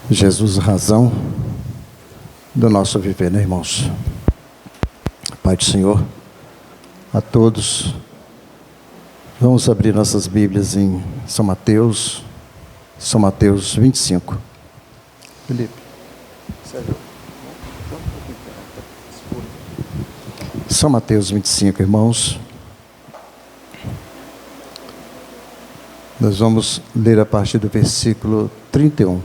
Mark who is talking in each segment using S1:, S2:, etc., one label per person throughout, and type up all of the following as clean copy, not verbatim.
S1: Jesus, razão do nosso viver, né, irmãos? Pai do Senhor, a todos, vamos abrir nossas Bíblias em São Mateus 25. Felipe, São Mateus 25, irmãos. Nós vamos ler a partir do versículo 31.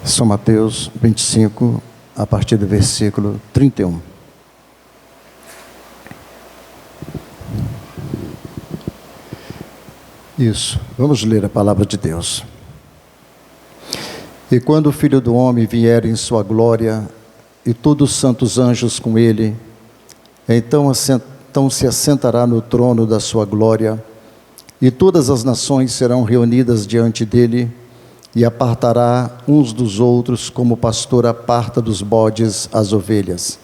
S1: São Mateus 25, a partir do versículo 31. Isso, vamos ler a palavra de Deus. E quando o Filho do Homem vier em sua glória, e todos os santos anjos com ele, então se assentará no trono da sua glória, e todas as nações serão reunidas diante dele, e apartará uns dos outros, como o pastor aparta dos bodes as ovelhas.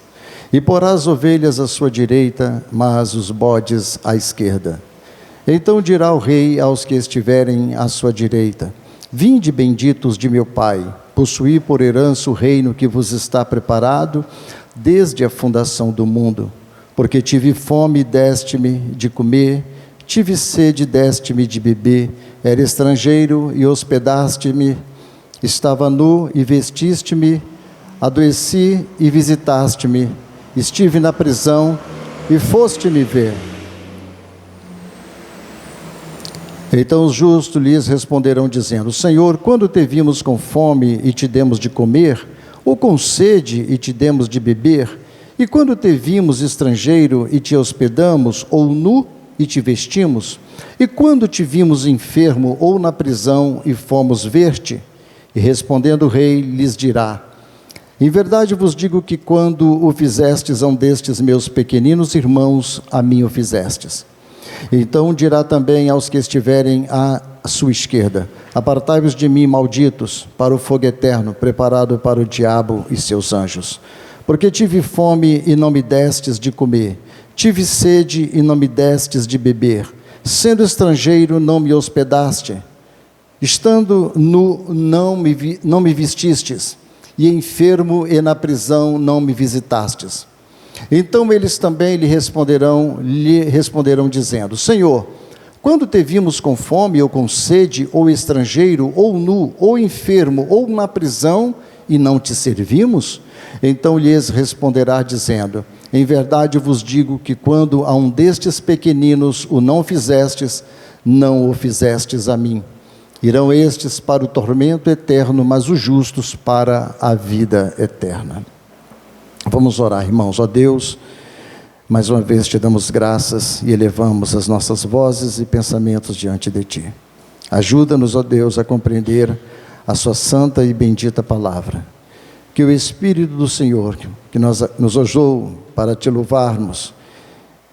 S1: E porá as ovelhas à sua direita, mas os bodes à esquerda. Então dirá o rei aos que estiverem à sua direita: vinde, benditos de meu Pai, possuí por herança o reino que vos está preparado desde a fundação do mundo. Porque tive fome e deste-me de comer, tive sede e deste-me de beber, era estrangeiro e hospedaste-me, estava nu e vestiste-me, adoeci e visitaste-me, estive na prisão e foste-me ver. Então os justos lhes responderão dizendo: Senhor, quando te vimos com fome e te demos de comer, ou com sede e te demos de beber? E quando te vimos estrangeiro e te hospedamos, ou nu e te vestimos? E quando te vimos enfermo ou na prisão e fomos ver-te? E respondendo o rei lhes dirá: em verdade vos digo que quando o fizestes a um destes meus pequeninos irmãos, a mim o fizestes. Então dirá também aos que estiverem à sua esquerda: apartai-vos de mim, malditos, para o fogo eterno, preparado para o diabo e seus anjos. Porque tive fome e não me destes de comer, tive sede e não me destes de beber, sendo estrangeiro não me hospedaste, estando nu não me vestistes, e enfermo e na prisão não me visitastes. Então eles também lhe responderão dizendo: Senhor, quando te vimos com fome ou com sede, ou estrangeiro, ou nu, ou enfermo, ou na prisão, e não te servimos? Então lhes responderá dizendo: em verdade vos digo que quando a um destes pequeninos o não fizestes, não o fizestes a mim. Irão estes para o tormento eterno, mas os justos para a vida eterna. Vamos orar, irmãos. Ó Deus, mais uma vez te damos graças e elevamos as nossas vozes e pensamentos diante de Ti. Ajuda-nos, ó Deus, a compreender a Sua santa e bendita palavra. Que o Espírito do Senhor, que nos usou para Te louvarmos,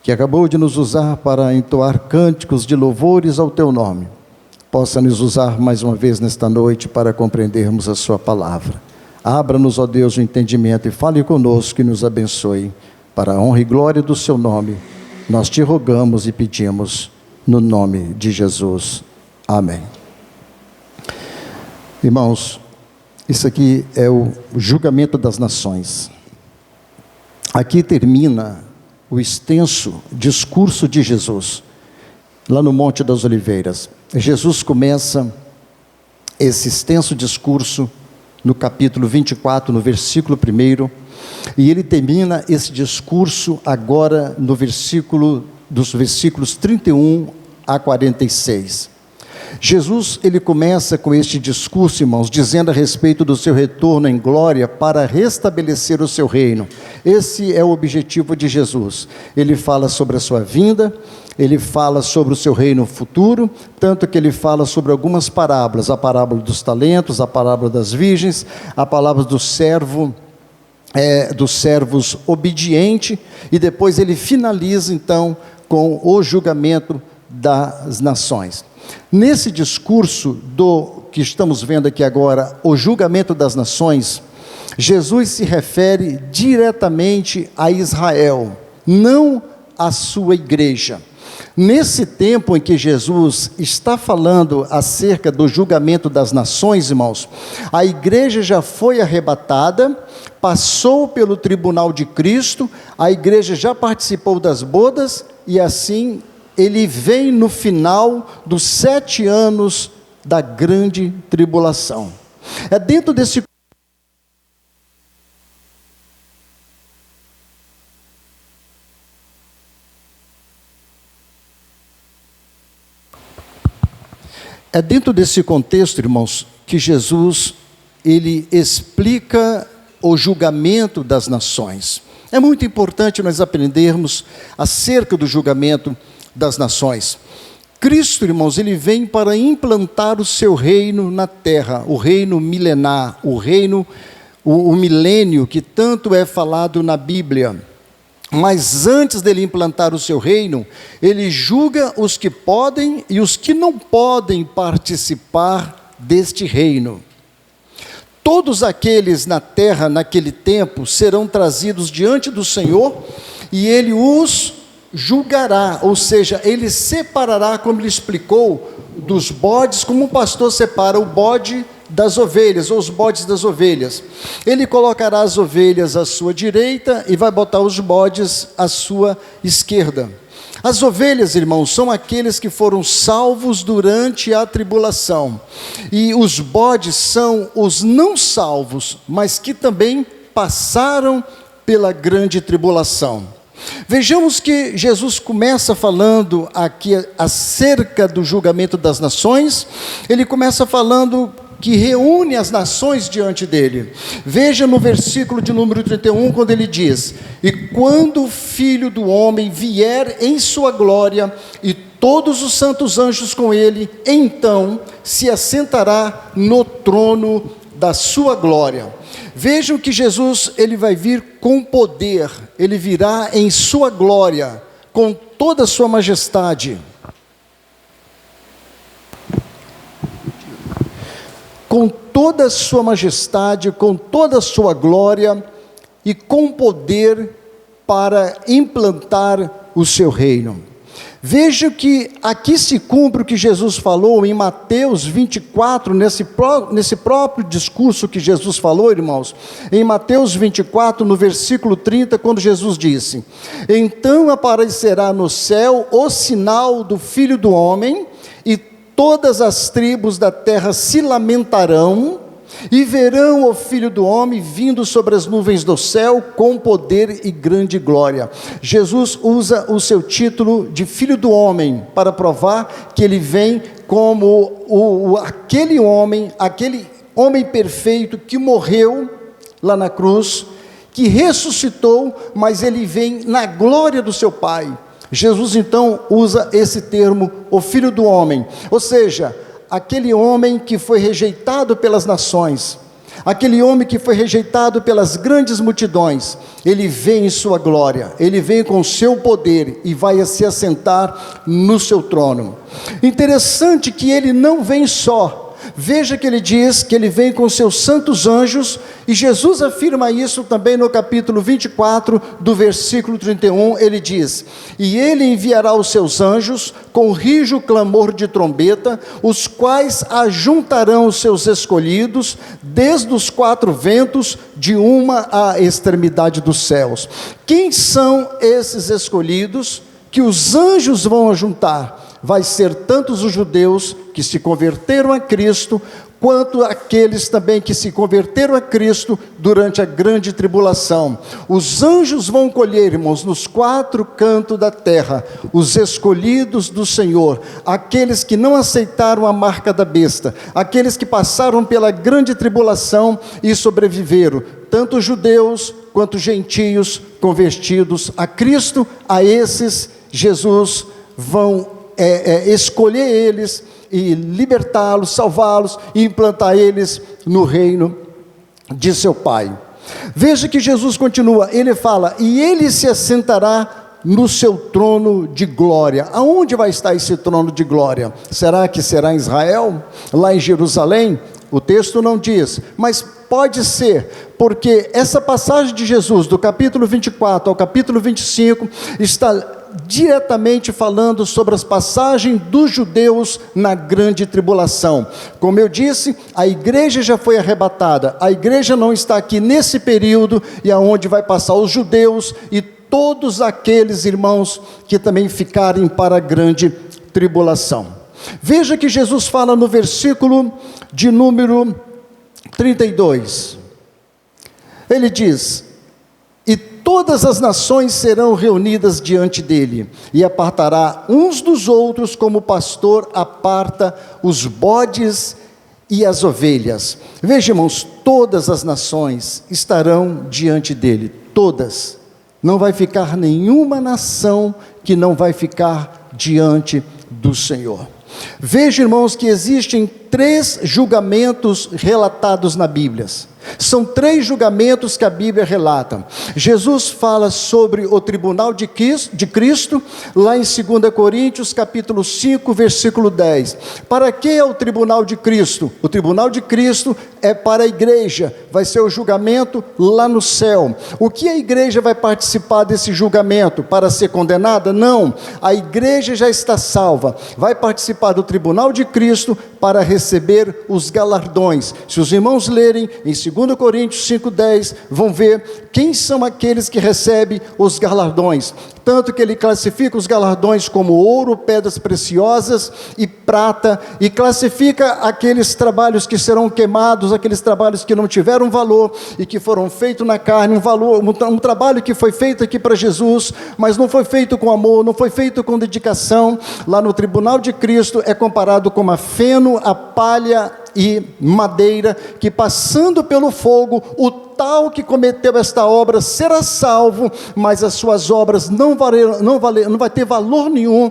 S1: que acabou de nos usar para entoar cânticos de louvores ao Teu nome, possa nos usar mais uma vez nesta noite para compreendermos a Sua palavra. Abra-nos, ó Deus, o entendimento e fale conosco e nos abençoe. Para a honra e glória do Seu nome, nós Te rogamos e pedimos, no nome de Jesus. Amém. Irmãos, isso aqui é o julgamento das nações. Aqui termina o extenso discurso de Jesus, lá no Monte das Oliveiras. Jesus começa esse extenso discurso no capítulo 24, no versículo 1, e ele termina esse discurso agora no dos versículos 31 a 46. Jesus, ele começa com este discurso, irmãos, dizendo a respeito do seu retorno em glória para restabelecer o seu reino. Esse é o objetivo de Jesus. Ele fala sobre a sua vinda, ele fala sobre o seu reino futuro, tanto que ele fala sobre algumas parábolas: a parábola dos talentos, a parábola das virgens, a parábola do servo, dos servos obediente, e depois ele finaliza então com o julgamento das nações. Nesse discurso que estamos vendo aqui agora, o julgamento das nações, Jesus se refere diretamente a Israel, não à sua igreja. Nesse tempo em que Jesus está falando acerca do julgamento das nações, irmãos, a igreja já foi arrebatada, passou pelo tribunal de Cristo, a igreja já participou das bodas, e assim ele vem no final dos 7 anos da grande tribulação. É dentro desse contexto, irmãos, que Jesus, ele explica o julgamento das nações. É muito importante nós aprendermos acerca do julgamento das nações. Cristo, irmãos, ele vem para implantar o seu reino na terra, o reino milenar, o milênio que tanto é falado na Bíblia. Mas antes dele implantar o seu reino, ele julga os que podem e os que não podem participar deste reino. Todos aqueles na terra, naquele tempo, serão trazidos diante do Senhor, e ele os julgará, ou seja, ele separará, como ele explicou, dos bodes, como um pastor separa o bode das ovelhas, ou os bodes das ovelhas. Ele colocará as ovelhas à sua direita e vai botar os bodes à sua esquerda. As ovelhas, irmãos, são aqueles que foram salvos durante a tribulação, e os bodes são os não salvos, mas que também passaram pela grande tribulação. Vejamos que Jesus começa falando aqui acerca do julgamento das nações. Ele começa falando que reúne as nações diante dele. Veja no versículo de número 31, quando ele diz: e quando o Filho do Homem vier em sua glória, e todos os santos anjos com ele, então se assentará no trono da sua glória. Vejam que Jesus, ele vai vir com poder, ele virá em sua glória, com toda a sua majestade. Com toda a sua majestade, com toda a sua glória e com poder para implantar o seu reino. Veja que aqui se cumpre o que Jesus falou em Mateus 24, nesse próprio discurso que Jesus falou, irmãos, em Mateus 24, no versículo 30, quando Jesus disse: então aparecerá no céu o sinal do Filho do Homem, e todas as tribos da terra se lamentarão, e verão o Filho do Homem vindo sobre as nuvens do céu com poder e grande glória. Jesus usa o seu título de Filho do Homem para provar que ele vem como aquele homem perfeito que morreu lá na cruz, que ressuscitou, mas ele vem na glória do seu Pai. Jesus então usa esse termo, o Filho do Homem, ou seja, aquele homem que foi rejeitado pelas nações, aquele homem que foi rejeitado pelas grandes multidões, ele vem em sua glória, ele vem com o seu poder e vai se assentar no seu trono. Interessante que ele não vem só. Veja que ele diz que ele vem com seus santos anjos, e Jesus afirma isso também no capítulo 24, do versículo 31, ele diz: e ele enviará os seus anjos com rijo clamor de trombeta, os quais ajuntarão os seus escolhidos, desde os 4 ventos, de uma à extremidade dos céus. Quem são esses escolhidos que os anjos vão ajuntar? Vai ser tantos os judeus que se converteram a Cristo, quanto aqueles também que se converteram a Cristo durante a grande tribulação. Os anjos vão colher, irmãos, nos 4 cantos da terra, os escolhidos do Senhor, aqueles que não aceitaram a marca da besta, aqueles que passaram pela grande tribulação e sobreviveram, tanto judeus quanto gentios convertidos a Cristo. A esses Jesus vão escolher eles e libertá-los, salvá-los e implantar eles no reino de seu Pai. Veja que Jesus continua, ele fala: e ele se assentará no seu trono de glória. Aonde vai estar esse trono de glória? Será que será em Israel? Lá em Jerusalém? O texto não diz, mas pode ser, porque essa passagem de Jesus, do capítulo 24 ao capítulo 25, está diretamente falando sobre as passagens dos judeus na grande tribulação. Como eu disse, a igreja já foi arrebatada, a igreja não está aqui nesse período, e aonde vai passar os judeus e todos aqueles irmãos que também ficarem para a grande tribulação. Veja que Jesus fala no versículo de número 32, ele diz: e todas as nações serão reunidas diante dele, e apartará uns dos outros, como o pastor aparta os bodes e as ovelhas. Veja, irmãos, todas as nações estarão diante dele, todas. Não vai ficar nenhuma nação que não vai ficar diante do Senhor. Veja, irmãos, que existem 3 julgamentos relatados na Bíblia. São 3 julgamentos que a Bíblia relata. Jesus fala sobre o tribunal de Cristo, lá em 2 Coríntios, capítulo 5, versículo 10. Para que é o tribunal de Cristo? O tribunal de Cristo é para a igreja, vai ser o julgamento lá no céu. O que a igreja vai participar desse julgamento? Para ser condenada? Não, a igreja já está salva, vai participar do tribunal de Cristo para receber os galardões. Se os irmãos lerem em 2 Coríntios 5,10, vão ver quem são aqueles que recebem os galardões. Tanto que ele classifica os galardões como ouro, pedras preciosas e prata, e classifica aqueles trabalhos que serão queimados, aqueles trabalhos que não tiveram valor e que foram feitos na carne, um trabalho que foi feito aqui para Jesus, mas não foi feito com amor, não foi feito com dedicação. Lá no tribunal de Cristo é comparado com a feno, a palha e madeira, que passando pelo fogo, o tal que cometeu esta obra será salvo, mas as suas obras não vai ter valor nenhum,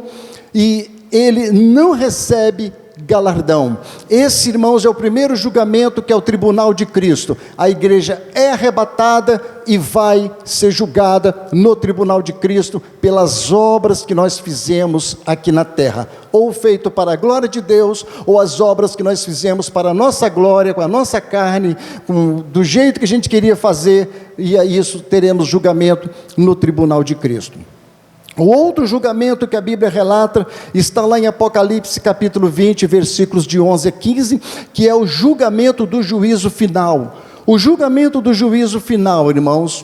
S1: e ele não recebe galardão. Esse, irmãos, é o primeiro julgamento, que é o tribunal de Cristo. A igreja é arrebatada e vai ser julgada no tribunal de Cristo pelas obras que nós fizemos aqui na terra, ou feito para a glória de Deus, ou as obras que nós fizemos para a nossa glória, com a nossa carne, do jeito que a gente queria fazer, e a isso teremos julgamento no tribunal de Cristo. O outro julgamento que a Bíblia relata está lá em Apocalipse capítulo 20, versículos de 11 a 15, que é o julgamento do juízo final. O julgamento do juízo final, irmãos,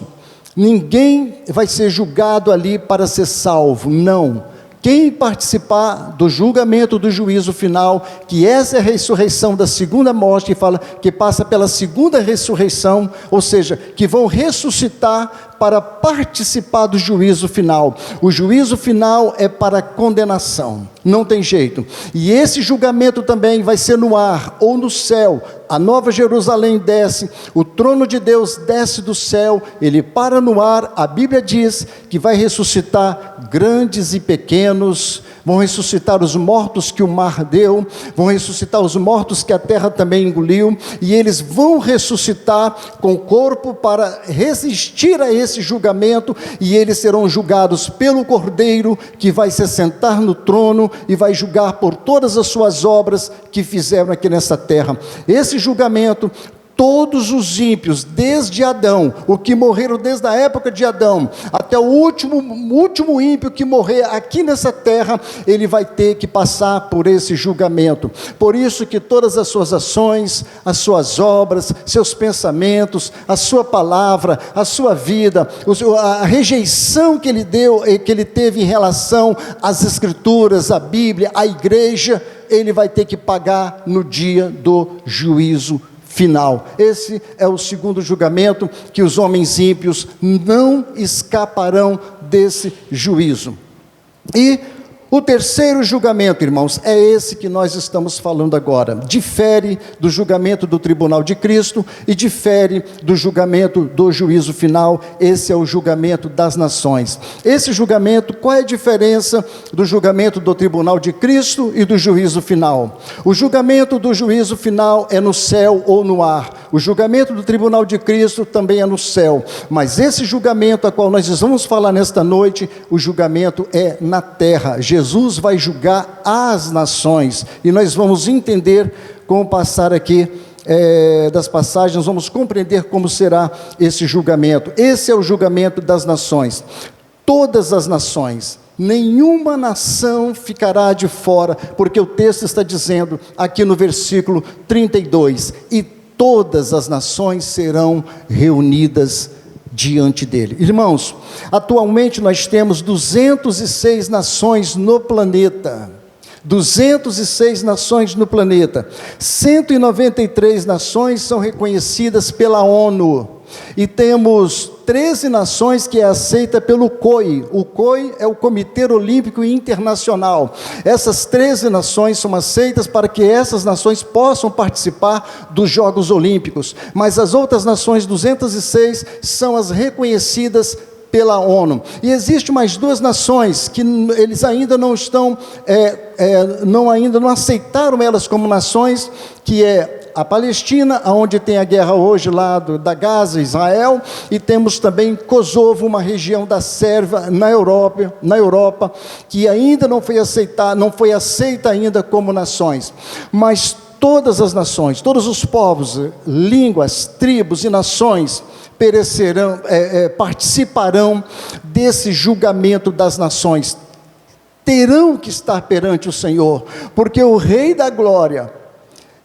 S1: ninguém vai ser julgado ali para ser salvo, não. Quem participar do julgamento do juízo final, que essa é a ressurreição da segunda morte, que passa pela segunda ressurreição, ou seja, que vão ressuscitar para participar do juízo final. O juízo final é para condenação, não tem jeito. E esse julgamento também vai ser no ar ou no céu. A nova Jerusalém desce, o trono de Deus desce do céu, ele para no ar. A Bíblia diz que vai ressuscitar grandes e pequenos, vão ressuscitar os mortos que o mar deu, vão ressuscitar os mortos que a terra também engoliu, e eles vão ressuscitar com o corpo para resistir a esse julgamento, e eles serão julgados pelo Cordeiro, que vai se sentar no trono e vai julgar por todas as suas obras que fizeram aqui nessa terra. Esse julgamento, todos os ímpios, desde Adão, o que morreram desde a época de Adão, até o último ímpio que morrer aqui nessa terra, ele vai ter que passar por esse julgamento. Por isso que todas as suas ações, as suas obras, seus pensamentos, a sua palavra, a sua vida, a rejeição que ele teve em relação às Escrituras, à Bíblia, à igreja, ele vai ter que pagar no dia do juízo final. Esse é o segundo julgamento, que os homens ímpios não escaparão desse juízo. E o terceiro julgamento, irmãos, é esse que nós estamos falando agora. Difere do julgamento do tribunal de Cristo e difere do julgamento do juízo final. Esse é o julgamento das nações. Esse julgamento, qual é a diferença do julgamento do tribunal de Cristo e do juízo final? O julgamento do juízo final é no céu ou no ar. O julgamento do tribunal de Cristo também é no céu. Mas esse julgamento a qual nós vamos falar nesta noite, o julgamento é na terra. Jesus vai julgar as nações, e nós vamos entender, com o passar aqui das passagens, vamos compreender como será esse julgamento. Esse é o julgamento das nações. Todas as nações Nenhuma nação ficará de fora, porque o texto está dizendo aqui no versículo 32, e todas as nações serão reunidas diante dele. Irmãos, atualmente nós temos 206 nações no planeta. 206 nações no planeta. 193 nações são reconhecidas pela ONU. E temos 13 nações que é aceita pelo COI. O COI é o Comitê Olímpico Internacional. Essas 13 nações são aceitas para que essas nações possam participar dos Jogos Olímpicos. Mas as outras nações, 206, são as reconhecidas pela ONU. E existe mais duas nações que eles ainda não estão, ainda não aceitaram elas como nações, que é a Palestina, onde tem a guerra hoje lá da Gaza, Israel, e temos também Kosovo, uma região da Sérvia na Europa, que ainda não foi aceita ainda como nações. Mas todas as nações, todos os povos, línguas, tribos e nações perecerão, participarão desse julgamento das nações. Terão que estar perante o Senhor, porque o Rei da Glória,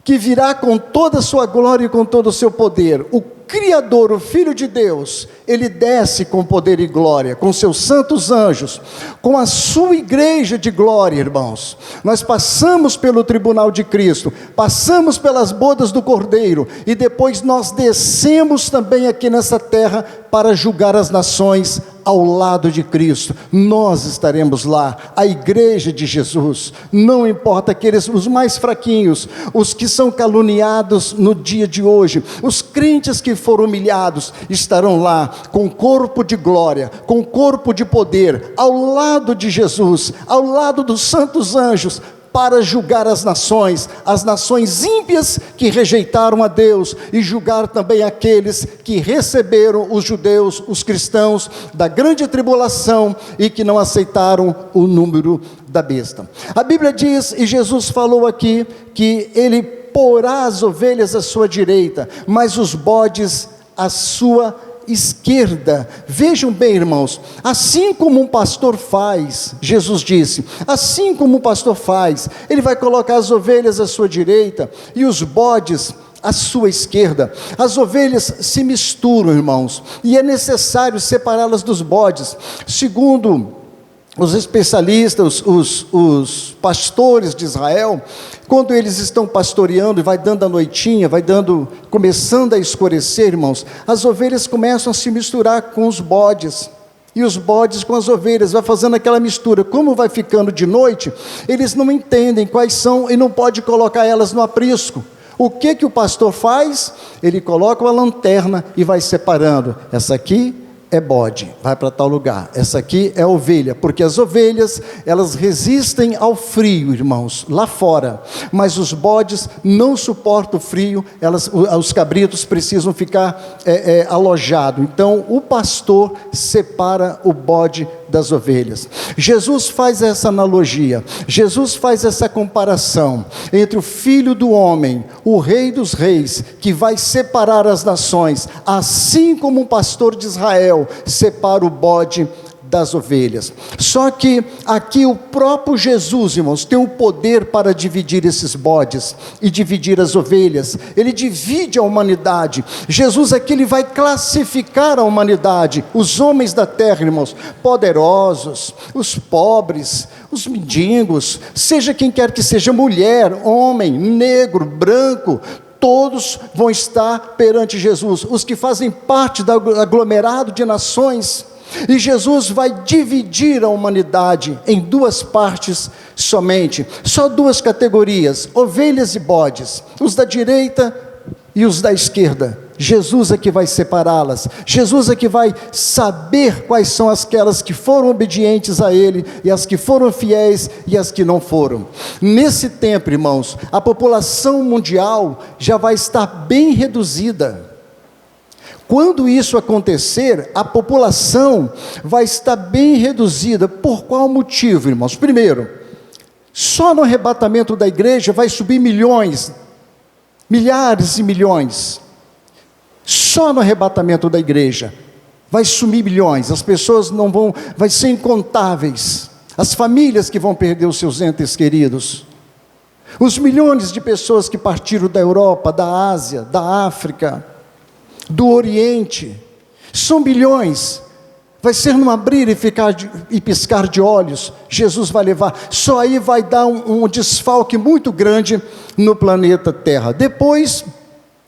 S1: que virá com toda a sua glória e com todo o seu poder, o Criador, o Filho de Deus, ele desce com poder e glória, com seus santos anjos, com a sua igreja de glória, irmãos. Nós passamos pelo tribunal de Cristo, passamos pelas bodas do Cordeiro, e depois nós descemos também aqui nessa terra para julgar as nações ao lado de Cristo. Nós estaremos lá, a igreja de Jesus. Não importa os mais fraquinhos, os que são caluniados no dia de hoje, os crentes que foram humilhados, estarão lá com corpo de glória, com corpo de poder, ao lado de Jesus, ao lado dos santos anjos, para julgar as nações ímpias que rejeitaram a Deus, e julgar também aqueles que receberam os judeus, os cristãos da grande tribulação, e que não aceitaram o número da besta. A Bíblia diz, e Jesus falou aqui, que ele porá as ovelhas à sua direita, mas os bodes à sua esquerda. Vejam bem, irmãos, assim como um pastor faz, Jesus disse, assim como um pastor faz, ele vai colocar as ovelhas à sua direita e os bodes à sua esquerda. As ovelhas se misturam, irmãos, e é necessário separá-las dos bodes. Segundo os especialistas, os pastores de Israel, quando eles estão pastoreando e vai dando a noitinha, começando a escurecer, irmãos, as ovelhas começam a se misturar com os bodes, e os bodes com as ovelhas, vai fazendo aquela mistura. Como vai ficando de noite, eles não entendem quais são, e não pode colocar elas no aprisco. O que o pastor faz? Ele coloca uma lanterna e vai separando. Essa aqui é bode, vai para tal lugar. Essa aqui é ovelha, porque as ovelhas, elas resistem ao frio, irmãos, lá fora, mas os bodes não suportam o frio, os cabritos precisam ficar alojados. Então o pastor separa o bode das ovelhas. Jesus faz essa analogia, Jesus faz essa comparação entre o Filho do Homem, o Rei dos Reis, que vai separar as nações, assim como um pastor de Israel separa o bode das ovelhas. Só que aqui o próprio Jesus, irmãos, tem o poder para dividir esses bodes e dividir as ovelhas. Ele divide a humanidade. Jesus aqui, ele vai classificar a humanidade, os homens da terra, irmãos, poderosos, os pobres, os mendigos, seja quem quer que seja, mulher, homem, negro, branco, todos vão estar perante Jesus, os que fazem parte do aglomerado de nações. E Jesus vai dividir a humanidade em duas partes somente, só duas categorias, ovelhas e bodes, os da direita e os da esquerda. Jesus é que vai separá-las, Jesus é que vai saber quais são aquelas que foram obedientes a Ele, e as que foram fiéis e as que não foram. Nesse tempo, irmãos, a população mundial já vai estar bem reduzida. Quando isso acontecer, a população vai estar bem reduzida. Por qual motivo, irmãos? Primeiro, só no arrebatamento da igreja vai subir milhões, milhares e milhões. Só no arrebatamento da igreja vai sumir milhões, as pessoas não vão, vai ser incontáveis. as famílias que vão perder os seus entes queridos, os milhões de pessoas que partiram da Europa, da Ásia, da África, do Oriente, são bilhões. Vai ser num abrir e piscar de olhos, Jesus vai levar. Só aí vai dar um desfalque muito grande no planeta Terra. Depois,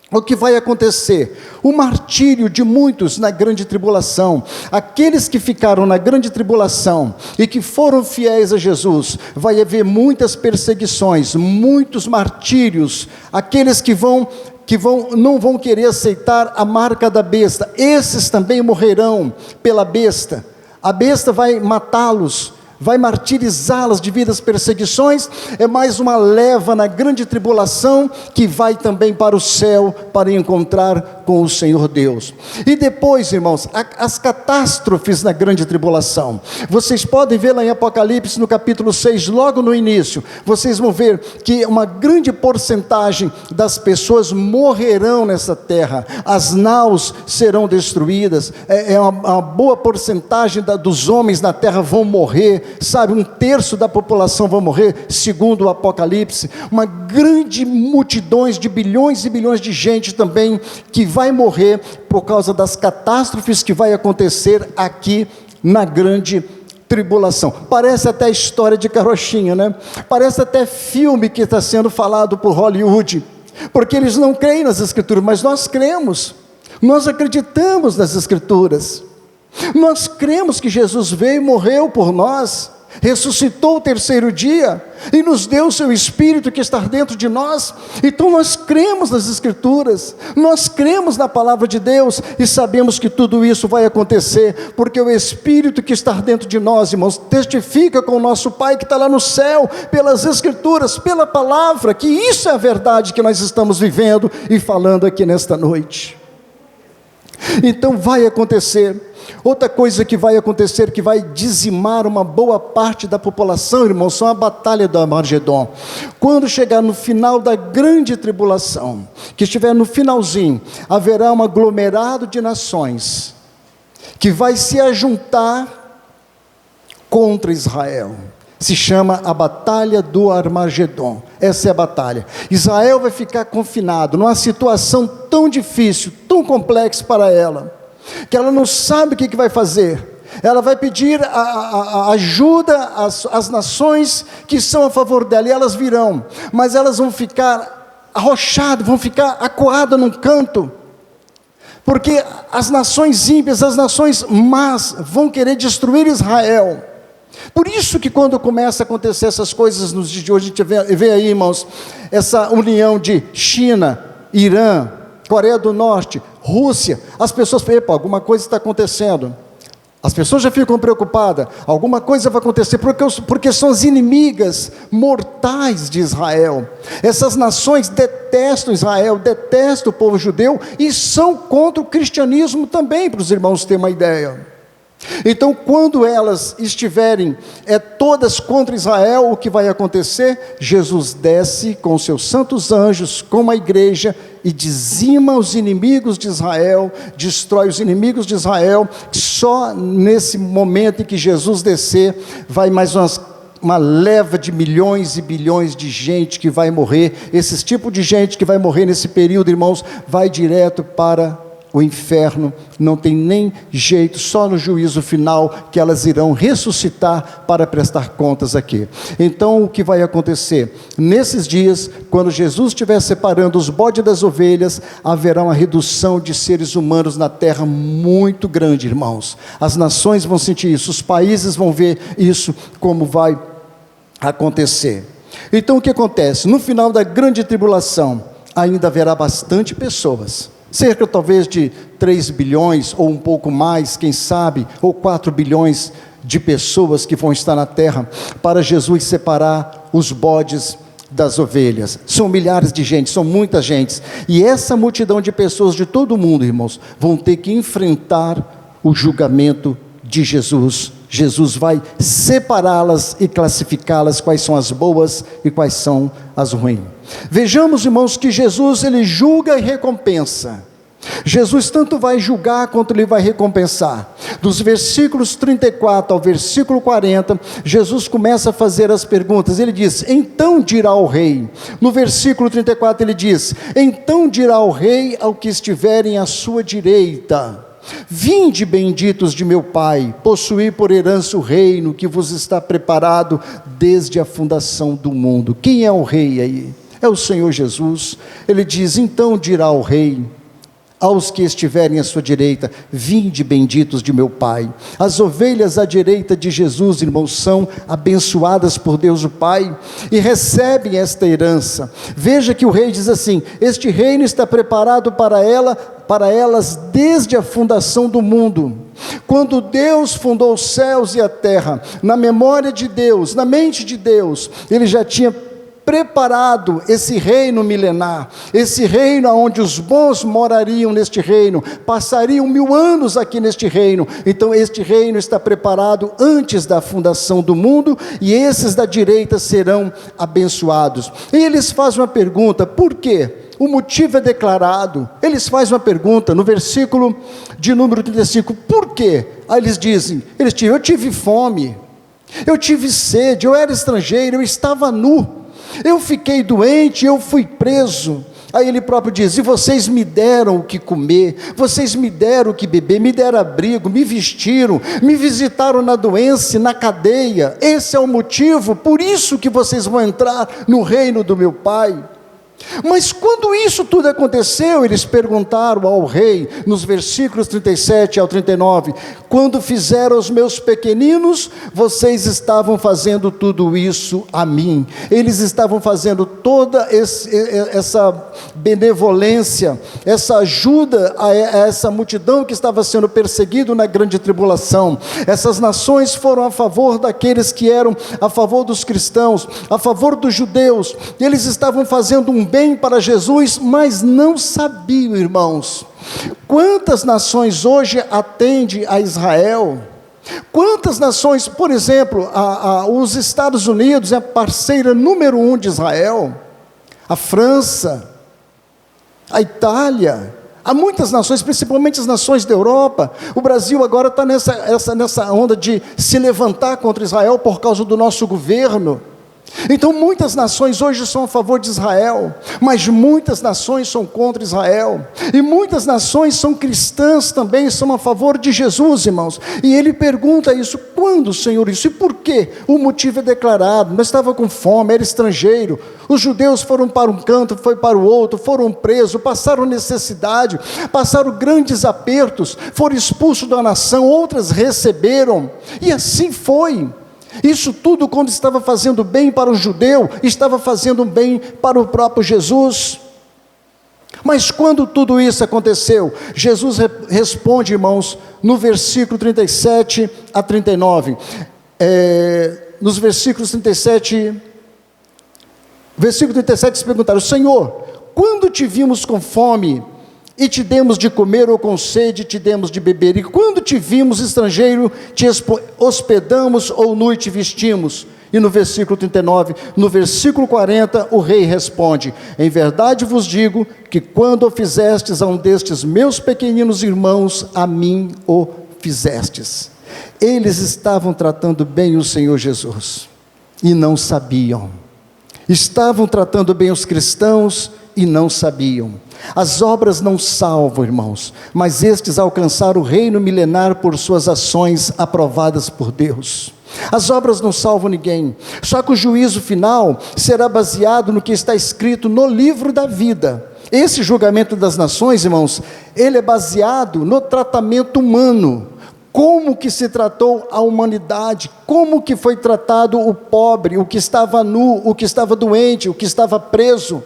S1: o que vai acontecer? O martírio de muitos na grande tribulação. Aqueles que ficaram na grande tribulação e que foram fiéis a Jesus, vai haver muitas perseguições, muitos martírios. Aqueles que não vão querer aceitar a marca da besta, esses também morrerão pela besta. A besta vai matá-los, vai martirizá-las devido às perseguições. É mais uma leva na grande tribulação que vai também para o céu para encontrar com o Senhor Deus. E depois, irmãos, as catástrofes na grande tribulação. Vocês podem ver lá em Apocalipse, no capítulo 6, logo no início, vocês vão ver que uma grande porcentagem das pessoas morrerão nessa terra. As naus serão destruídas, uma boa porcentagem dos homens na terra vão morrer, sabe, 1/3 da população vão morrer, segundo o Apocalipse. Uma grande multidões de bilhões e bilhões de gente também que vai morrer por causa das catástrofes que vai acontecer aqui na grande tribulação. Parece até história de carochinha, né? Parece até filme que está sendo falado por Hollywood, porque eles não creem nas Escrituras, mas nós cremos, nós acreditamos nas Escrituras. Nós cremos que Jesus veio e morreu por nós, ressuscitou o 3º dia, e nos deu o seu Espírito que está dentro de nós. Então nós cremos nas Escrituras, nós cremos na palavra de Deus, e sabemos que tudo isso vai acontecer, porque o Espírito que está dentro de nós, irmãos, testifica com o nosso Pai que está lá no céu, pelas Escrituras, pela palavra, que isso é a verdade que nós estamos vivendo e falando aqui nesta noite. Então vai acontecer. Outra coisa que vai acontecer, que vai dizimar uma boa parte da população, irmãos, são a batalha do Armagedon. Quando chegar no final da grande tribulação, que estiver no finalzinho, haverá um aglomerado de nações, que vai se ajuntar contra Israel. Se chama a batalha do Armagedon. Essa é a batalha. Israel vai ficar confinado numa situação tão difícil, tão complexa para ela, que ela não sabe o que vai fazer. Ela vai pedir a ajuda às nações que são a favor dela, e elas virão, mas elas vão ficar arrochadas, vão ficar acuadas num canto, porque as nações ímpias, as nações más, vão querer destruir Israel. Por isso que quando começa a acontecer essas coisas nos dias de hoje, a gente vê aí, irmãos, essa união de China, Irã, Coreia do Norte, Rússia, as pessoas falam, epa, alguma coisa está acontecendo. As pessoas já ficam preocupadas, alguma coisa vai acontecer, porque são as inimigas mortais de Israel. Essas nações detestam Israel, detestam o povo judeu, e são contra o cristianismo também, para os irmãos terem uma ideia. Então, quando elas estiverem todas contra Israel, o que vai acontecer? Jesus desce com seus santos anjos, com a igreja, e dizima os inimigos de Israel, destrói os inimigos de Israel. Só nesse momento em que Jesus descer, vai mais uma leva de milhões e bilhões de gente que vai morrer. Esse tipo de gente que vai morrer nesse período, irmãos, vai direto para o inferno, não tem nem jeito, só no juízo final que elas irão ressuscitar para prestar contas aqui. Então o que vai acontecer? Nesses dias, quando Jesus estiver separando os bodes das ovelhas, haverá uma redução de seres humanos na terra muito grande, irmãos. As nações vão sentir isso, os países vão ver isso, como vai acontecer. Então o que acontece? No final da grande tribulação, ainda haverá bastante pessoas, cerca talvez de 3 bilhões, ou um pouco mais, quem sabe, ou 4 bilhões de pessoas que vão estar na terra, para Jesus separar os bodes das ovelhas. São milhares de gente, são muita gente, e essa multidão de pessoas de todo o mundo, irmãos, vão ter que enfrentar o julgamento de Jesus. Jesus vai separá-las e classificá-las, quais são as boas e quais são as ruins. Vejamos, irmãos, que Jesus, ele julga e recompensa. Jesus tanto vai julgar quanto Ele vai recompensar. Dos versículos 34 ao versículo 40, Jesus começa a fazer as perguntas. Ele diz: então dirá o rei. No versículo 34 ele diz: então dirá o rei ao que estiverem à sua direita: vinde, benditos de meu Pai, possuí por herança o reino que vos está preparado desde a fundação do mundo. Quem é o rei aí? É o Senhor Jesus. Ele diz: então dirá o rei aos que estiverem à sua direita: vinde, benditos de meu Pai. As ovelhas à direita de Jesus, irmãos, são abençoadas por Deus o Pai e recebem esta herança. Veja que o rei diz assim: este reino está preparado para elas desde a fundação do mundo. Quando Deus fundou os céus e a terra, na memória de Deus, na mente de Deus, Ele já tinha preparado esse reino milenar, esse reino onde os bons morariam neste reino, passariam 1000 anos aqui neste reino. Então este reino está preparado antes da fundação do mundo, e esses da direita serão abençoados. E eles fazem uma pergunta: por quê? O motivo é declarado. Eles fazem uma pergunta no versículo de número 35: por quê? Aí eles dizem: eu tive fome, eu tive sede, eu era estrangeiro, eu estava nu, eu fiquei doente, eu fui preso. Aí ele próprio diz: e vocês me deram o que comer, vocês me deram o que beber, me deram abrigo, me vestiram, me visitaram na doença, na cadeia. Esse é o motivo, por isso que vocês vão entrar no reino do meu Pai. Mas quando isso tudo aconteceu, eles perguntaram ao rei, nos versículos 37 ao 39, quando fizeram os meus pequeninos, vocês estavam fazendo tudo isso a mim. Eles estavam fazendo toda essa benevolência, essa ajuda a essa multidão que estava sendo perseguida na grande tribulação. Essas nações foram a favor daqueles que eram a favor dos cristãos, a favor dos judeus. Eles estavam fazendo um bem para Jesus, mas não sabiam, irmãos, quantas nações hoje atendem a Israel. Quantas nações, por exemplo, os Estados Unidos é a parceira número 1 de Israel, a França, a Itália, há muitas nações, principalmente as nações da Europa. O Brasil agora está nessa onda de se levantar contra Israel por causa do nosso governo. Então muitas nações hoje são a favor de Israel, mas muitas nações são contra Israel, e muitas nações são cristãs também, são a favor de Jesus, irmãos. E ele pergunta isso: quando, Senhor, isso? E por quê? O motivo é declarado: mas estava com fome, era estrangeiro, os judeus foram para um canto, foi para o outro, foram presos, passaram necessidade, passaram grandes apertos, foram expulsos da nação, outras receberam, e assim foi. Isso tudo, quando estava fazendo bem para o judeu, estava fazendo bem para o próprio Jesus. Mas quando tudo isso aconteceu, Jesus responde, irmãos, no versículo 37 a 39, nos versículos 37, versículo 37, se perguntaram: Senhor, quando te vimos com fome e te demos de comer, ou com sede te demos de beber? E quando te vimos estrangeiro, te hospedamos, ou nu e te vestimos? E no versículo 39, no versículo 40, o rei responde: em verdade vos digo, que quando o fizestes a um destes meus pequeninos irmãos, a mim o fizestes. Eles estavam tratando bem o Senhor Jesus, e não sabiam. Estavam tratando bem os cristãos, e não sabiam. As obras não salvam, irmãos, mas estes alcançaram o reino milenar por suas ações aprovadas por Deus. As obras não salvam ninguém, só que o juízo final será baseado no que está escrito no livro da vida. Esse julgamento das nações, irmãos, ele é baseado no tratamento humano. Como que se tratou a humanidade, como que foi tratado o pobre, o que estava nu, o que estava doente, o que estava preso.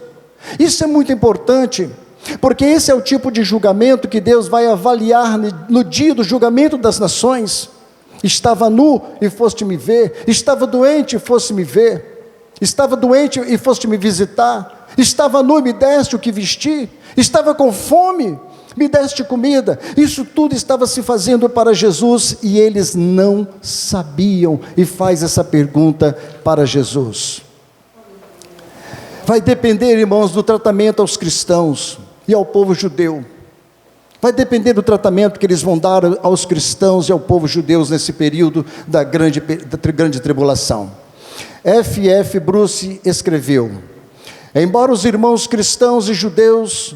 S1: Isso é muito importante, porque esse é o tipo de julgamento que Deus vai avaliar no dia do julgamento das nações. Estava nu e foste me ver, estava doente e foste me ver, estava doente e foste me visitar, estava nu e me deste o que vestir, estava com fome, me deste comida. Isso tudo estava se fazendo para Jesus, e eles não sabiam, e faz essa pergunta para Jesus. Vai depender, irmãos, do tratamento aos cristãos e ao povo judeu. Vai depender do tratamento que eles vão dar aos cristãos e ao povo judeu nesse período da grande tribulação. F.F. Bruce escreveu: embora os irmãos cristãos e judeus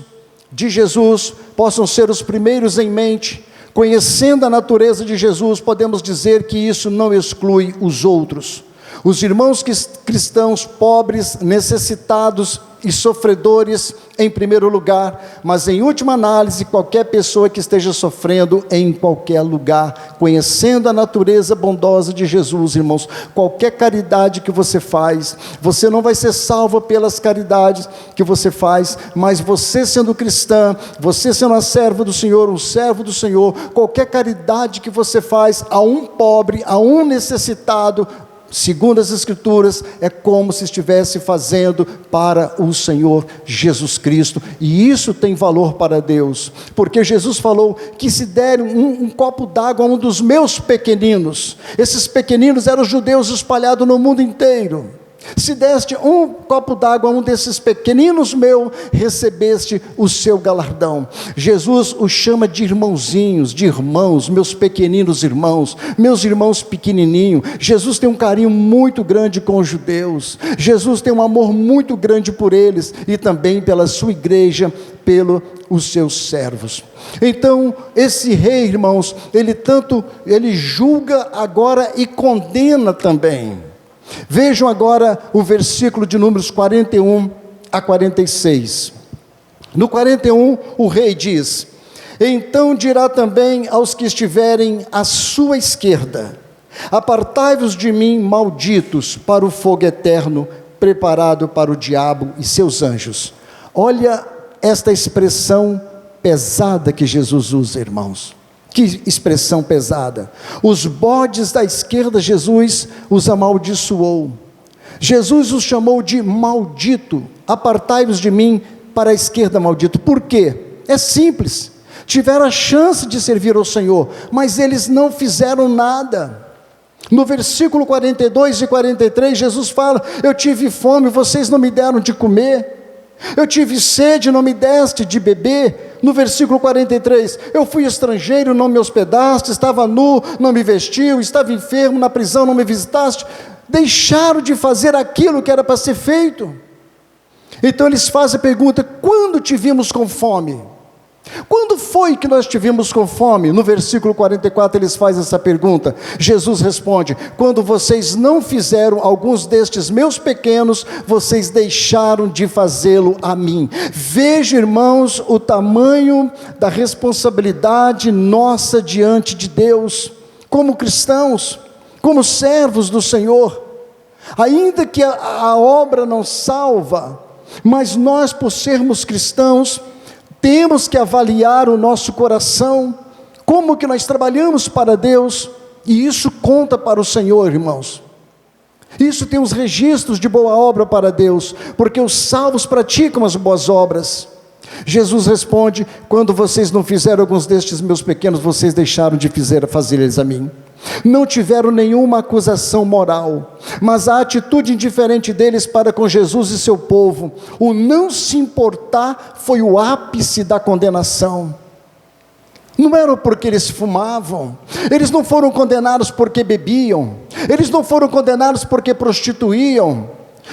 S1: de Jesus possam ser os primeiros em mente, conhecendo a natureza de Jesus, podemos dizer que isso não exclui os outros. Os irmãos cristãos pobres, necessitados e sofredores em primeiro lugar, mas em última análise, qualquer pessoa que esteja sofrendo em qualquer lugar, conhecendo a natureza bondosa de Jesus, irmãos, qualquer caridade que você faz, você não vai ser salvo pelas caridades que você faz, mas você sendo cristã, você sendo uma serva do Senhor, um servo do Senhor, qualquer caridade que você faz a um pobre, a um necessitado, segundo as Escrituras, é como se estivesse fazendo para o Senhor Jesus Cristo, e isso tem valor para Deus, porque Jesus falou que se der um copo d'água a um dos meus pequeninos, esses pequeninos eram os judeus espalhados no mundo inteiro, se deste um copo d'água a um desses pequeninos meu, recebeste o seu galardão. Jesus os chama de irmãozinhos, de irmãos, meus pequeninos irmãos, meus irmãos pequenininhos. Jesus tem um carinho muito grande com os judeus, Jesus tem um amor muito grande por eles, e também pela sua igreja, pelos seus servos. Então, esse rei, irmãos, ele julga agora e condena também. Vejam agora o versículo de Números 41 a 46. No 41, o rei diz: então dirá também aos que estiverem à sua esquerda: apartai-vos de mim, malditos, para o fogo eterno, preparado para o diabo e seus anjos. Olha esta expressão pesada que Jesus usa, irmãos. Que expressão pesada. Os bodes da esquerda, Jesus os amaldiçoou. Jesus os chamou de maldito. Apartai-vos de mim, para a esquerda, maldito. Por quê? É simples. Tiveram a chance de servir ao Senhor, mas eles não fizeram nada. No versículo 42 e 43, Jesus fala: eu tive fome, vocês não me deram de comer. Eu tive sede, não me deste de beber. No versículo 43, eu fui estrangeiro, não me hospedaste, estava nu, não me vestiu, estava enfermo, na prisão, não me visitaste. Deixaram de fazer aquilo que era para ser feito. Então eles fazem a pergunta: quando te vimos com fome? Quando foi que nós tivemos com fome? No versículo 44 eles fazem essa pergunta. Jesus responde: quando vocês não fizeram alguns destes meus pequenos, vocês deixaram de fazê-lo a mim. Veja, irmãos, o tamanho da responsabilidade nossa diante de Deus, como cristãos, como servos do Senhor. Ainda que a obra não salva, mas nós, por sermos cristãos, temos que avaliar o nosso coração, como que nós trabalhamos para Deus, e isso conta para o Senhor, irmãos. Isso tem os registros de boa obra para Deus, porque os salvos praticam as boas obras. Jesus responde: quando vocês não fizeram alguns destes meus pequenos, vocês deixaram de fazer eles a mim. Não tiveram nenhuma acusação moral, mas a atitude indiferente deles para com Jesus e seu povo, o não se importar, foi o ápice da condenação. Não era porque eles fumavam, eles não foram condenados porque bebiam, eles não foram condenados porque prostituíam,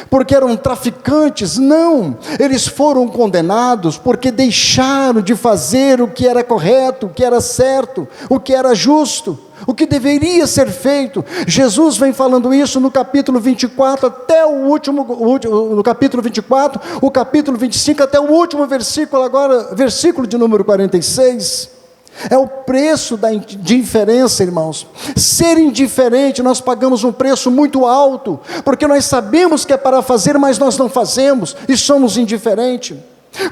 S1: porque eram traficantes. Não, eles foram condenados porque deixaram de fazer o que era correto, o que era certo, o que era justo, o que deveria ser feito. Jesus vem falando isso no capítulo 24 até no capítulo 24, o capítulo 25 até o último versículo, agora versículo de número 46. É o preço de indiferença, irmãos. Ser indiferente, nós pagamos um preço muito alto, porque nós sabemos que é para fazer, mas nós não fazemos, e somos indiferentes.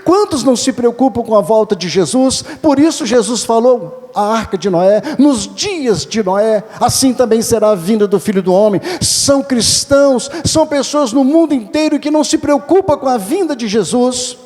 S1: Quantos não se preocupam com a volta de Jesus? Por isso Jesus falou, a arca de Noé, nos dias de Noé, assim também será a vinda do Filho do Homem. São cristãos, são pessoas no mundo inteiro que não se preocupam com a vinda de Jesus.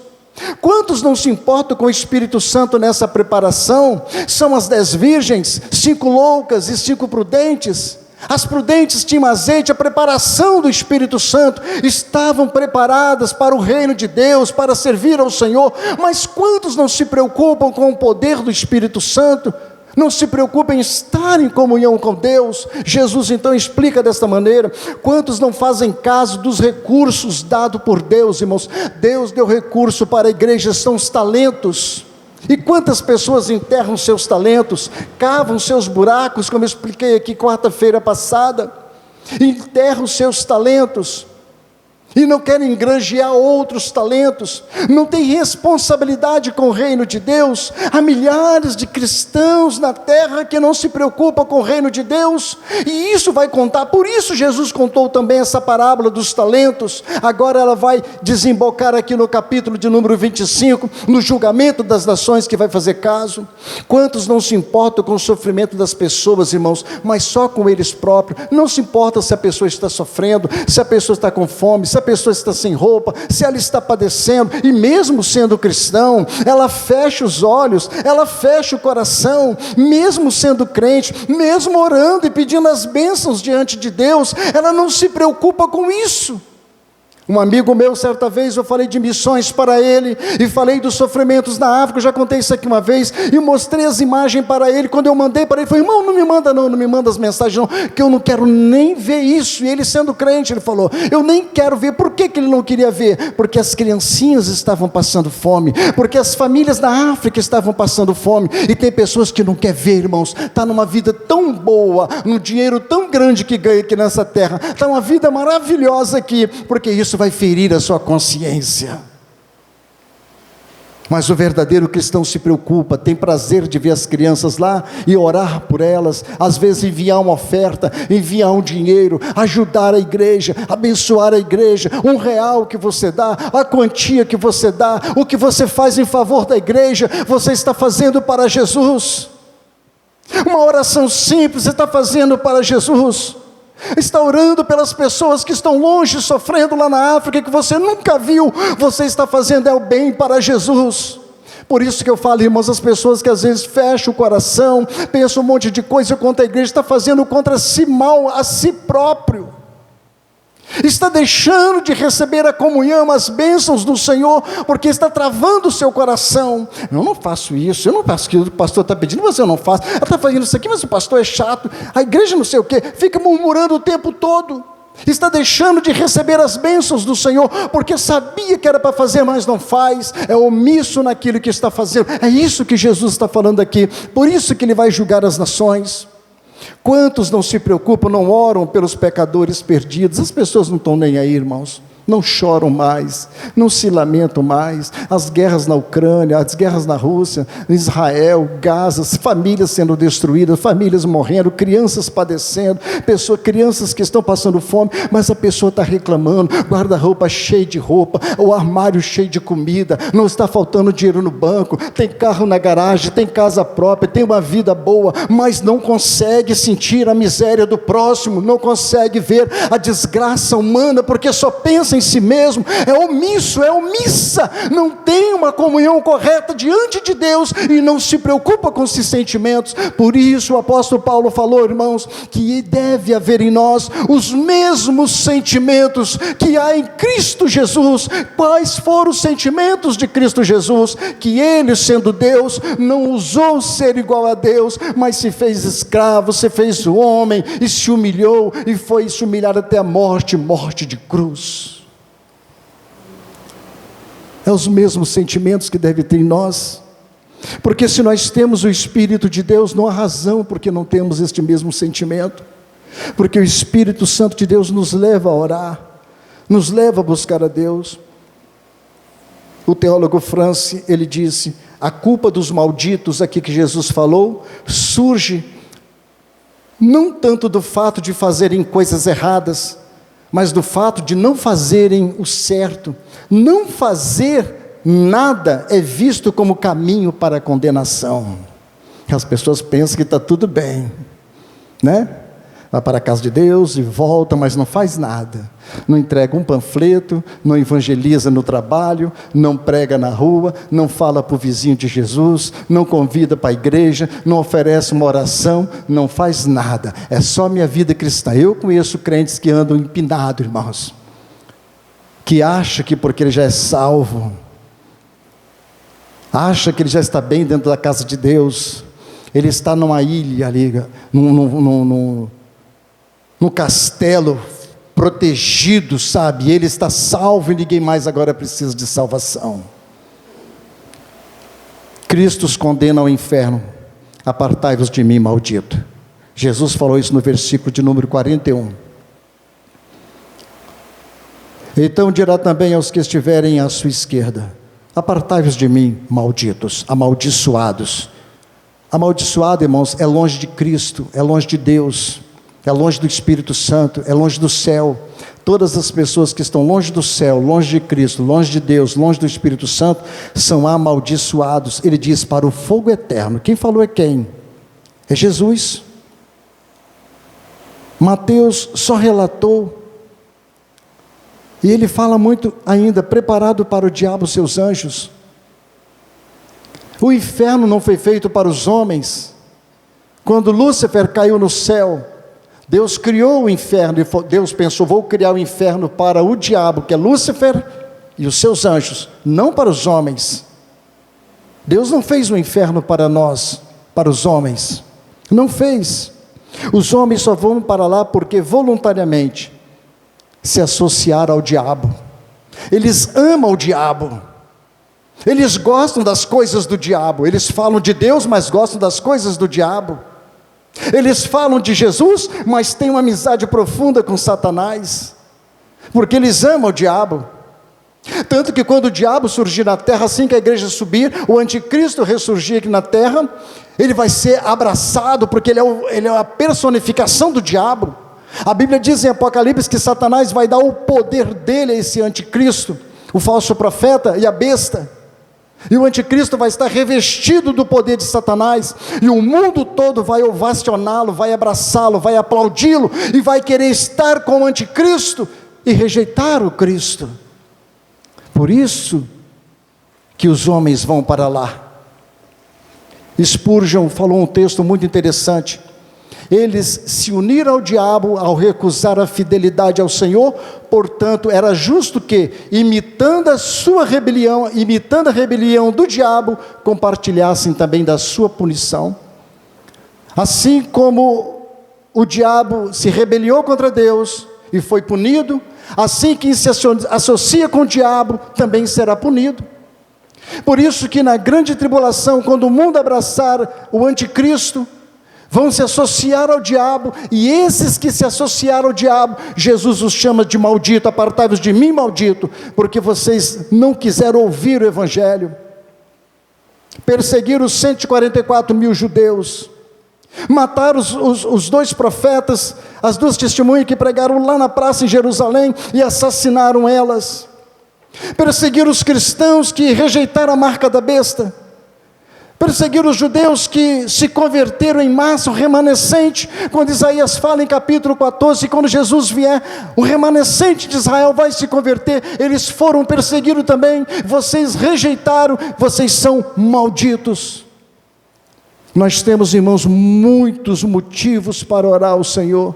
S1: Quantos não se importam com o Espírito Santo nessa preparação? São as 10 virgens, 5 loucas e 5 prudentes. As prudentes tinham azeite, a preparação do Espírito Santo, estavam preparadas para o reino de Deus, para servir ao Senhor. Mas quantos não se preocupam com o poder do Espírito Santo? Não se preocupem em estar em comunhão com Deus? Jesus então explica desta maneira: quantos não fazem caso dos recursos dados por Deus, irmãos? Deus deu recurso para a igreja, são os talentos. E quantas pessoas enterram seus talentos, cavam seus buracos, como eu expliquei aqui quarta-feira passada, enterram seus talentos, e não querem granjear outros talentos, não têm responsabilidade com o reino de Deus. Há milhares de cristãos na terra que não se preocupam com o reino de Deus, e isso vai contar. Por isso Jesus contou também essa parábola dos talentos. Agora ela vai desembocar aqui no capítulo de número 25, no julgamento das nações, que vai fazer caso. Quantos não se importam com o sofrimento das pessoas, irmãos, mas só com eles próprios? Não se importa se a pessoa está sofrendo, se a pessoa está com fome, se a pessoa está sem roupa, se ela está padecendo. E mesmo sendo cristão, ela fecha os olhos, ela fecha o coração. Mesmo sendo crente, mesmo orando e pedindo as bênçãos diante de Deus, ela não se preocupa com isso. Um amigo meu, certa vez, eu falei de missões para ele, e falei dos sofrimentos na África. Eu já contei isso aqui uma vez, e mostrei as imagens para ele. Quando eu mandei para ele, ele falou: irmão, não me manda as mensagens não, que eu não quero nem ver isso. E ele, sendo crente, ele falou: eu nem quero ver. Por que ele não queria ver? Porque as criancinhas estavam passando fome, porque as famílias na África estavam passando fome. E tem pessoas que não querem ver, irmãos. Está numa vida tão boa, num dinheiro tão grande que ganha aqui nessa terra, está uma vida maravilhosa aqui, porque isso vai ferir a sua consciência. Mas o verdadeiro cristão se preocupa, tem prazer de ver as crianças lá e orar por elas, às vezes enviar uma oferta, enviar um dinheiro, ajudar a igreja, abençoar a igreja. R$1 que você dá, a quantia que você dá, o que você faz em favor da igreja, você está fazendo para Jesus. Uma oração simples, você está fazendo para Jesus. Está orando pelas pessoas que estão longe, sofrendo lá na África, que você nunca viu. Você está fazendo o bem para Jesus. Por isso que eu falo, irmãos, as pessoas que às vezes fecham o coração, pensam um monte de coisa contra a igreja, está fazendo contra si mal, a si próprio. Está deixando de receber a comunhão, as bênçãos do Senhor, porque está travando o seu coração. Eu não faço isso, eu não faço aquilo que o pastor está pedindo, mas eu não faço. Ela está fazendo isso aqui, mas o pastor é chato, a igreja não sei o quê, fica murmurando o tempo todo. Está deixando de receber as bênçãos do Senhor, porque sabia que era para fazer, mas não faz, é omisso naquilo que está fazendo. É isso que Jesus está falando aqui, por isso que Ele vai julgar as nações. Quantos não se preocupam, não oram pelos pecadores perdidos? As pessoas não estão nem aí, irmãos. Não choram mais, não se lamentam mais. As guerras na Ucrânia, as guerras na Rússia, Israel, Gaza, famílias sendo destruídas, famílias morrendo, crianças padecendo, crianças que estão passando fome, mas a pessoa está reclamando, guarda-roupa cheio de roupa, o armário cheio de comida, não está faltando dinheiro no banco, tem carro na garagem, tem casa própria, tem uma vida boa, mas não consegue sentir a miséria do próximo, não consegue ver a desgraça humana, porque só pensa em si mesmo, é omisso, é omissa, não tem uma comunhão correta diante de Deus e não se preocupa com esses sentimentos. Por isso o apóstolo Paulo falou, irmãos, que deve haver em nós os mesmos sentimentos que há em Cristo Jesus. Quais foram os sentimentos de Cristo Jesus? Que Ele, sendo Deus, não usou ser igual a Deus, mas se fez escravo, se fez homem e se humilhou e foi se humilhar até a morte, morte de cruz. É os mesmos sentimentos que deve ter em nós, porque se nós temos o Espírito de Deus, não há razão porque não temos este mesmo sentimento, porque o Espírito Santo de Deus nos leva a orar, nos leva a buscar a Deus. O teólogo France, ele disse, a culpa dos malditos aqui que Jesus falou, surge não tanto do fato de fazerem coisas erradas, mas do fato de não fazerem o certo. Não fazer nada é visto como caminho para a condenação. As pessoas pensam que está tudo bem, né? vai para a casa de Deus e volta, mas não faz nada. Não entrega um panfleto, não evangeliza no trabalho, não prega na rua, não fala para o vizinho de Jesus, não convida para a igreja, não oferece uma oração, não faz nada. É só minha vida cristã. Eu conheço crentes que andam empinados, irmãos, que acham que porque ele já é salvo, acha que ele já está bem dentro da casa de Deus, ele está numa ilha ali, no castelo, protegido, sabe? Ele está salvo e ninguém mais agora precisa de salvação. Cristo os condena ao inferno. Apartai-vos de mim, maldito. Jesus falou isso no versículo de número 41. Então dirá também aos que estiverem à sua esquerda: apartai-vos de mim, malditos, amaldiçoados. Amaldiçoado, irmãos, é longe de Cristo, é longe de Deus, é longe do Espírito Santo, é longe do céu. Todas as pessoas que estão longe do céu, longe de Cristo, longe de Deus, longe do Espírito Santo, são amaldiçoados. Ele diz: para o fogo eterno. Quem falou é quem? É Jesus. Mateus só relatou, e ele fala muito ainda: preparado para o diabo seus anjos. O inferno não foi feito para os homens. Quando Lúcifer caiu no céu, Deus criou o inferno, e Deus pensou: vou criar o inferno para o diabo, que é Lúcifer, e os seus anjos, não para os homens. Deus não fez o inferno para nós, para os homens, não fez. Os homens só vão para lá porque voluntariamente se associaram ao diabo. Eles amam o diabo, eles gostam das coisas do diabo. Eles falam de Deus, mas gostam das coisas do diabo. Eles falam de Jesus, mas têm uma amizade profunda com Satanás, porque eles amam o diabo. Tanto que quando o diabo surgir na terra, assim que a igreja subir, o anticristo ressurgir aqui na terra, ele vai ser abraçado, porque ele é a personificação do diabo. A Bíblia diz em Apocalipse que Satanás vai dar o poder dele a esse anticristo, o falso profeta e a besta. E o anticristo vai estar revestido do poder de Satanás, e o mundo todo vai ovacioná-lo, vai abraçá-lo, vai aplaudi-lo, e vai querer estar com o anticristo e rejeitar o Cristo. Por isso que os homens vão para lá. Spurgeon falou um texto muito interessante: eles se uniram ao diabo ao recusar a fidelidade ao Senhor, portanto era justo que, imitando a sua rebelião, imitando a rebelião do diabo, compartilhassem também da sua punição. Assim como o diabo se rebeliou contra Deus e foi punido, assim quem se associa com o diabo também será punido. Por isso que na grande tribulação, quando o mundo abraçar o anticristo, vão se associar ao diabo, e esses que se associaram ao diabo, Jesus os chama de maldito. Apartai-vos de mim, maldito, porque vocês não quiseram ouvir o evangelho. Perseguiram os 144 mil judeus, mataram os dois profetas, as duas testemunhas que pregaram lá na praça em Jerusalém, e assassinaram elas. Perseguiram os cristãos que rejeitaram a marca da besta. Perseguiram os judeus que se converteram em massa, o remanescente. Quando Isaías fala em capítulo 14, quando Jesus vier, o remanescente de Israel vai se converter. Eles foram perseguidos também. Vocês rejeitaram, vocês são malditos. Nós temos, irmãos, muitos motivos para orar ao Senhor.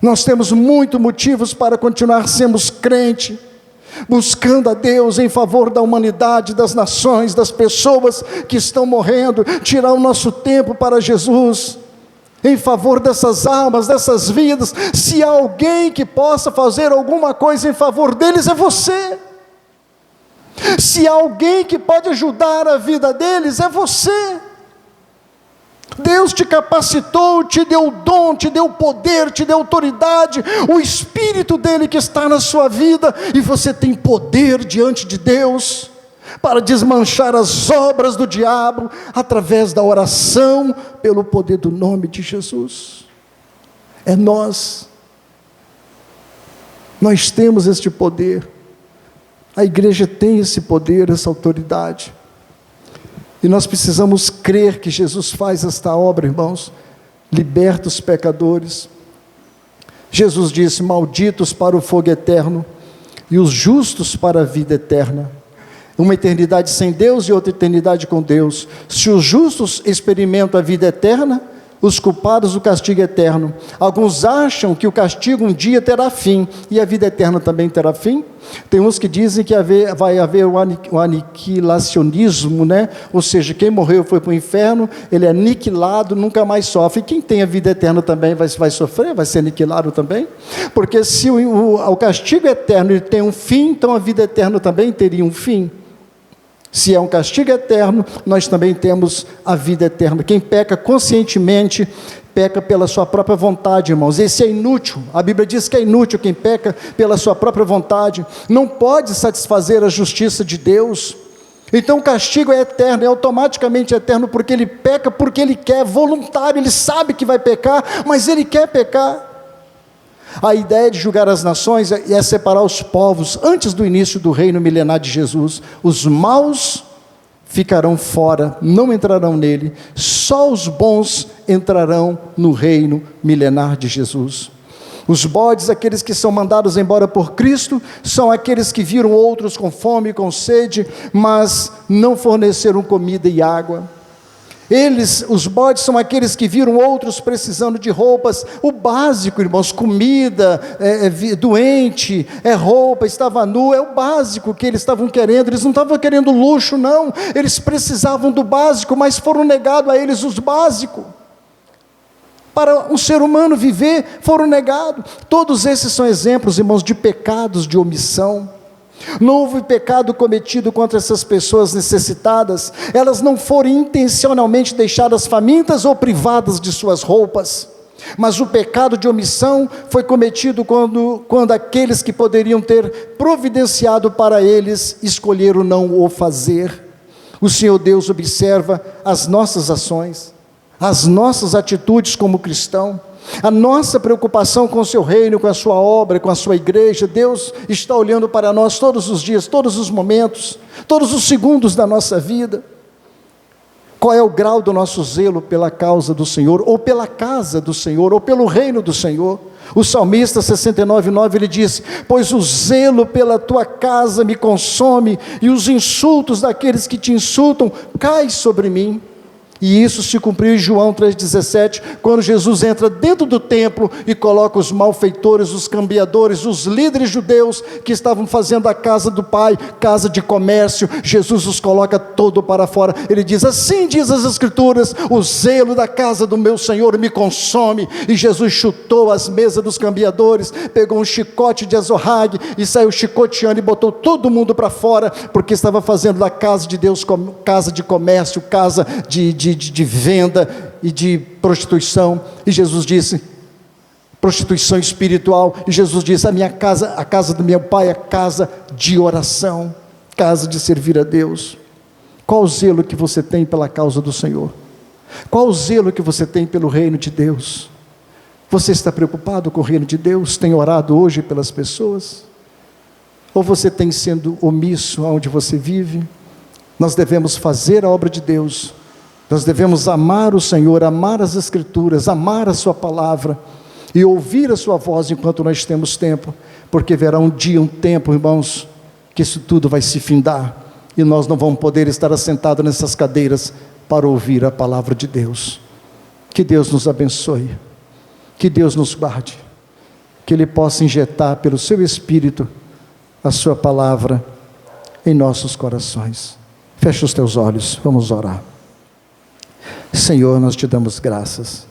S1: Nós temos muitos motivos para continuar sendo crente, buscando a Deus em favor da humanidade, das nações, das pessoas que estão morrendo, tirar o nosso tempo para Jesus, em favor dessas almas, dessas vidas. Se há alguém que possa fazer alguma coisa em favor deles, é você. Se há alguém que pode ajudar a vida deles, é você. Deus te capacitou, te deu o dom, te deu o poder, te deu autoridade, o Espírito dele que está na sua vida, e você tem poder diante de Deus para desmanchar as obras do diabo através da oração, pelo poder do nome de Jesus. É nós temos este poder, a igreja tem esse poder, essa autoridade. E nós precisamos crer que Jesus faz esta obra, irmãos, liberta os pecadores, Jesus disse: malditos para o fogo eterno e os justos para a vida eterna. Uma eternidade sem Deus e outra eternidade com Deus. Se os justos experimentam a vida eterna, os culpados o castigo eterno. Alguns acham que o castigo um dia terá fim, e a vida eterna também terá fim. Tem uns que dizem que vai haver o aniquilacionismo, né? Ou seja, quem morreu foi para o inferno, ele é aniquilado, nunca mais sofre. E quem tem a vida eterna também vai sofrer, vai ser aniquilado também. Porque se o castigo eterno ele tem um fim, então a vida eterna também teria um fim. Se é um castigo eterno, nós também temos a vida eterna. Quem peca conscientemente, peca pela sua própria vontade, irmãos. Esse é inútil. A Bíblia diz que é inútil quem peca pela sua própria vontade. Não pode satisfazer a justiça de Deus. Então o castigo é eterno, é automaticamente eterno, porque ele peca porque ele quer, voluntário. Ele sabe que vai pecar, mas ele quer pecar. A ideia de julgar as nações é separar os povos antes do início do reino milenar de Jesus. Os maus ficarão fora, não entrarão nele. Só os bons entrarão no reino milenar de Jesus. Os bodes, aqueles que são mandados embora por Cristo, são aqueles que viram outros com fome e com sede, mas não forneceram comida e água. Os bodes são aqueles que viram outros precisando de roupas, o básico, irmãos, comida, doente, roupa, estava nu, é o básico que eles estavam querendo. Eles não estavam querendo luxo, não, eles precisavam do básico, mas foram negados a eles os básicos. Para um ser humano viver, foram negados. Todos esses são exemplos, irmãos, de pecados de omissão. Não houve pecado cometido contra essas pessoas necessitadas. Elas não foram intencionalmente deixadas famintas ou privadas de suas roupas, mas o pecado de omissão foi cometido quando aqueles que poderiam ter providenciado para eles escolheram não o fazer. O Senhor Deus observa as nossas ações, as nossas atitudes como cristão, a nossa preocupação com o seu reino, com a sua obra, com a sua igreja. Deus está olhando para nós todos os dias, todos os momentos, todos os segundos da nossa vida. Qual é o grau do nosso zelo pela causa do Senhor, ou pela casa do Senhor, ou pelo reino do Senhor? O salmista 69:9, ele diz: pois o zelo pela tua casa me consome, e os insultos daqueles que te insultam caem sobre mim. E isso se cumpriu em João 3,17, quando Jesus entra dentro do templo e coloca os malfeitores, os cambiadores, os líderes judeus que estavam fazendo a casa do Pai, casa de comércio. Jesus os coloca todo para fora. Ele diz: assim diz as Escrituras, o zelo da casa do meu Senhor me consome. E Jesus chutou as mesas dos cambiadores, pegou um chicote de azorrague e saiu chicoteando e botou todo mundo para fora, porque estava fazendo da casa de Deus casa de comércio, casa de venda e de prostituição. E Jesus disse, prostituição espiritual, e Jesus disse: a minha casa, a casa do meu Pai é casa de oração, casa de servir a Deus. Qual o zelo que você tem pela causa do Senhor? Qual o zelo que você tem pelo reino de Deus? Você está preocupado com o reino de Deus? Tem orado hoje pelas pessoas? Ou você tem sendo omisso aonde você vive? Nós devemos fazer a obra de Deus. Nós devemos amar o Senhor, amar as Escrituras, amar a sua palavra e ouvir a sua voz enquanto nós temos tempo, porque verá um dia, um tempo, irmãos, que isso tudo vai se findar e nós não vamos poder estar assentados nessas cadeiras para ouvir a palavra de Deus. Que Deus nos abençoe, que Deus nos guarde, que Ele possa injetar pelo seu Espírito a sua palavra em nossos corações. Fecha os teus olhos, vamos orar. Senhor, nós te damos graças.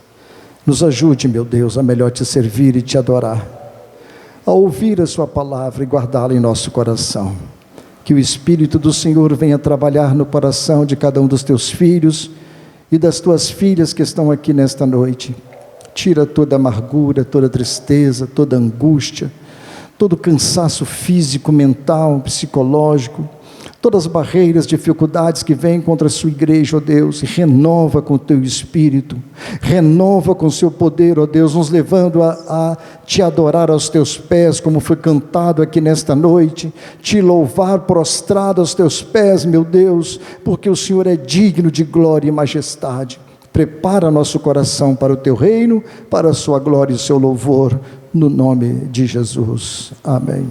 S1: Nos ajude, meu Deus, a melhor te servir e te adorar, a ouvir a sua palavra e guardá-la em nosso coração. Que o Espírito do Senhor venha trabalhar no coração de cada um dos teus filhos e das tuas filhas que estão aqui nesta noite. Tira toda amargura, toda tristeza, toda angústia, todo cansaço físico, mental, psicológico, todas as barreiras, dificuldades que vêm contra a sua igreja, ó Deus, e renova com o teu Espírito, renova com o seu poder, ó Deus, nos levando a te adorar aos teus pés, como foi cantado aqui nesta noite, te louvar prostrado aos teus pés, meu Deus, porque o Senhor é digno de glória e majestade. Prepara nosso coração para o teu reino, para a sua glória e o seu louvor, no nome de Jesus. Amém.